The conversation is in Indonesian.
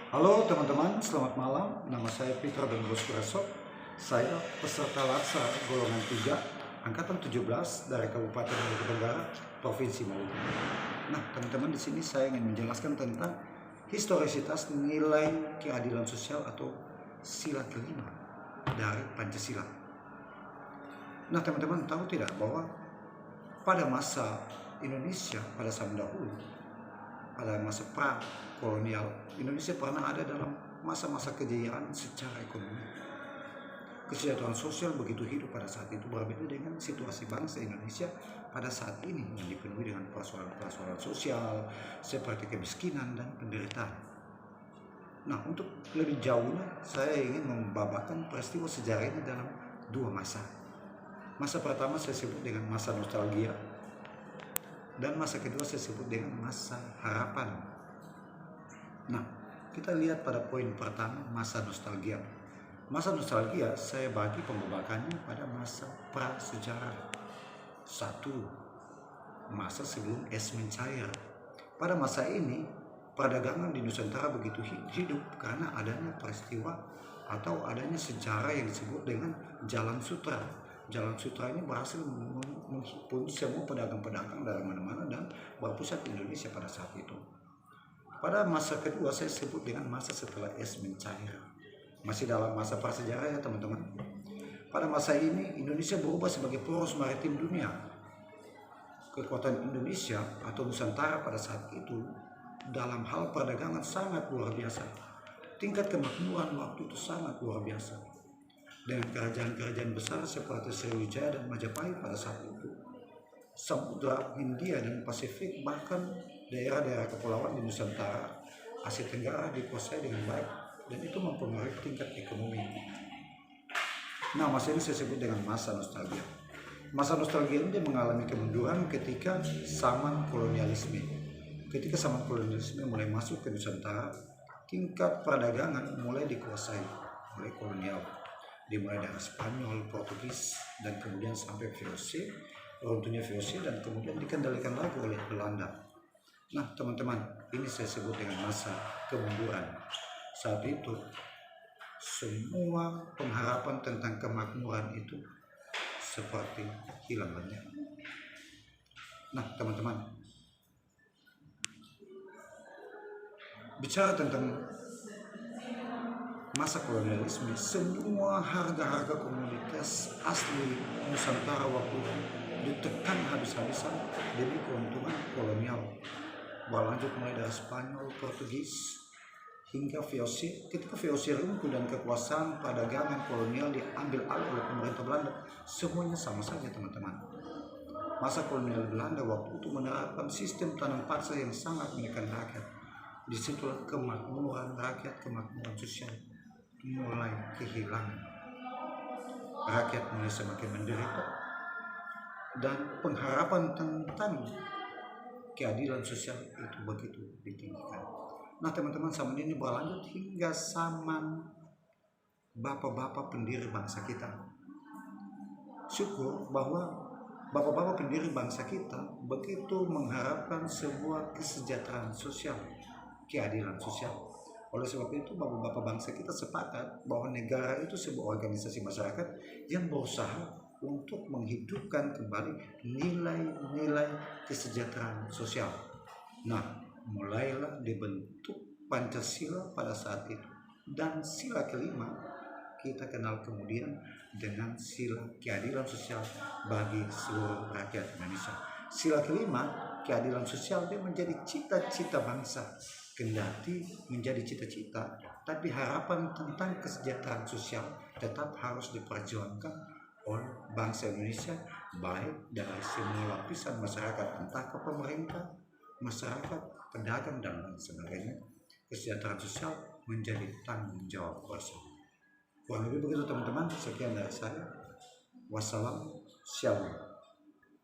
Halo teman-teman, selamat malam. Nama saya Peter dan Boskuresok. Saya peserta laksa golongan 3, angkatan 17 dari Kabupaten Maluku Tenggara, Provinsi Maluku. Nah, teman-teman, di sini saya ingin menjelaskan tentang historisitas nilai keadilan sosial atau sila kelima dari Pancasila. Nah, teman-teman tahu tidak bahwa pada masa Indonesia pada zaman dahulu, pada masa pra-kolonial, Indonesia pernah ada dalam masa-masa kejayaan secara ekonomi. Kesejahteraan sosial begitu hidup pada saat itu, berbeda dengan situasi bangsa Indonesia pada saat ini yang dipenuhi dengan persoalan-persoalan sosial seperti kemiskinan dan penderitaan. Nah, untuk lebih jauhnya, saya ingin membabakan peristiwa sejarah ini dalam dua masa. Masa pertama saya sebut dengan masa nostalgia, dan masa kedua saya sebut dengan masa harapan. Nah, kita lihat pada poin pertama, masa nostalgia. Masa nostalgia saya bagi pembabakannya pada masa prasejarah. Satu, masa sebelum es mencair. Pada masa ini, perdagangan di Nusantara begitu hidup karena adanya peristiwa atau adanya sejarah yang disebut dengan Jalan Sutra. Jalan Sutra ini berhasil menghimpun semua pedagang-pedagang dari mana-mana dan berpusat di Indonesia pada saat itu. Pada masa kedua saya sebut dengan masa setelah es mencair. Masih dalam masa prasejarah ya teman-teman. Pada masa ini Indonesia berubah sebagai poros maritim dunia. Kekuatan Indonesia atau Nusantara pada saat itu dalam hal perdagangan sangat luar biasa. Tingkat kemakmuran waktu itu sangat luar biasa. Dengan kerajaan-kerajaan besar seperti Sriwijaya dan Majapahit pada saat itu, Samudra Hindia dan Pasifik, bahkan daerah-daerah kepulauan di Nusantara, Asia Tenggara dikuasai dengan baik, dan itu mempengaruhi tingkat ekonomi. Nah, masa ini saya sebut dengan masa nostalgia. Masa nostalgia ini mengalami kemunduran ketika zaman kolonialisme. Ketika zaman kolonialisme mulai masuk ke Nusantara, tingkat perdagangan mulai dikuasai oleh kolonial. Dimulai dari Spanyol, Portugis, dan kemudian sampai VOC, runtuhnya VOC, dan kemudian dikendalikan lagi oleh Belanda. Nah, teman-teman, ini saya sebut dengan masa kemunduran. Saat itu, semua pengharapan tentang kemakmuran itu seperti hilang banyak. Nah, teman-teman, bicara tentang masa kolonialisme, semua harga-harga komoditas asli Nusantara waktu itu ditekan habis-habisan demi keuntungan kolonial. Berlanjut mulai dari Spanyol, Portugis, hingga VOC. Ketika VOC runtuh dan kekuasaan perdagangan kolonial diambil alih oleh pemerintah Belanda, semuanya sama saja teman-teman. Masa kolonial Belanda waktu itu menerapkan sistem tanam paksa yang sangat menekan rakyat. Disitulah kemakmuran rakyat, kemakmuran sosial mulai kehilangan. Rakyat mulai semakin menderita dan pengharapan tentang keadilan sosial itu begitu ditinggikan. Nah, teman-teman, zaman ini berlanjut hingga zaman bapak-bapak pendiri bangsa kita. Syukur bahwa bapak-bapak pendiri bangsa kita begitu mengharapkan sebuah kesejahteraan sosial, keadilan sosial. Oleh sebab itu, bapak-bapak bangsa kita sepakat bahwa negara itu sebuah organisasi masyarakat yang berusaha untuk menghidupkan kembali nilai-nilai kesejahteraan sosial. Nah, mulailah dibentuk Pancasila pada saat itu. Dan sila kelima kita kenal kemudian dengan sila keadilan sosial bagi seluruh rakyat Indonesia. Sila kelima, keadilan sosial, dia menjadi cita-cita bangsa. Kendati menjadi cita-cita, tapi harapan tentang kesejahteraan sosial tetap harus diperjuangkan oleh bangsa Indonesia, baik dari semua lapisan masyarakat, entah ke pemerintah, masyarakat, pedagang, dan lain sebagainya. Kesejahteraan sosial menjadi tanggung jawab bersama. Kurang lebih begitu teman-teman. Sekian dari saya. Wassalam. Shalom.